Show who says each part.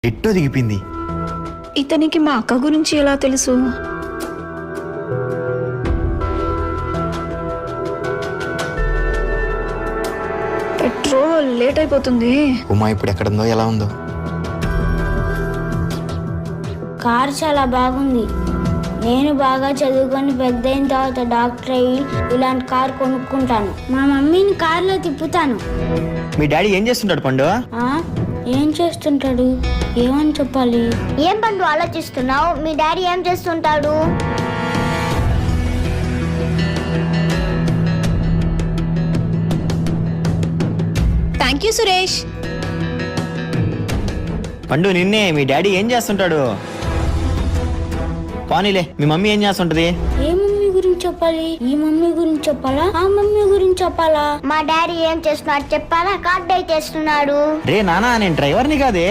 Speaker 1: ఎట్టో దిగిపోయింది.
Speaker 2: ఇతనికి మా అక్క గురించి ఎలా తెలుసు? పెట్రోల్ లేట్ అయిపోతుంది.
Speaker 1: ఉమా ఇప్పుడు ఎక్కడుందో ఎలా ఉందో.
Speaker 3: కార్ చాలా బాగుంది. నేను బాగా చదువుకొని పెద్ద అయిన తర్వాత డాక్టర్ అయ్యి ఇలాంటి కార్ కొనుక్కుంటాను. మా మమ్మీని కార్లో తిప్పుతాను.
Speaker 1: మీ డాడీ ఏం చేస్తుంటాడు పండు?
Speaker 3: ఏం చేస్తుంటాడు? ఏమని చెప్పాలి?
Speaker 4: ఏం పండు ఆలోచిస్తున్నావు? మీ డాడీ ఏం చేస్తుంటాడు?
Speaker 2: Thank you Suresh.
Speaker 1: పండు నిన్నే, మీ డాడీ ఏం చేస్తుంటాడు? పోనీలే, మీ మమ్మీ ఏం చేస్తుంటది?
Speaker 3: ఏ మమ్మీ గురించి చెప్పాలి? ఈ మమ్మీ గురించి చెప్పాలా? ఆ మమ్మీ గురించి చెప్పాలా?
Speaker 4: మా డాడీ ఏం చేస్తున్నాడు చెప్పాలా? కార్ డ్రైవ్ చేస్తున్నాడు.
Speaker 1: రే నానా, నేను డ్రైవర్ని కాదే.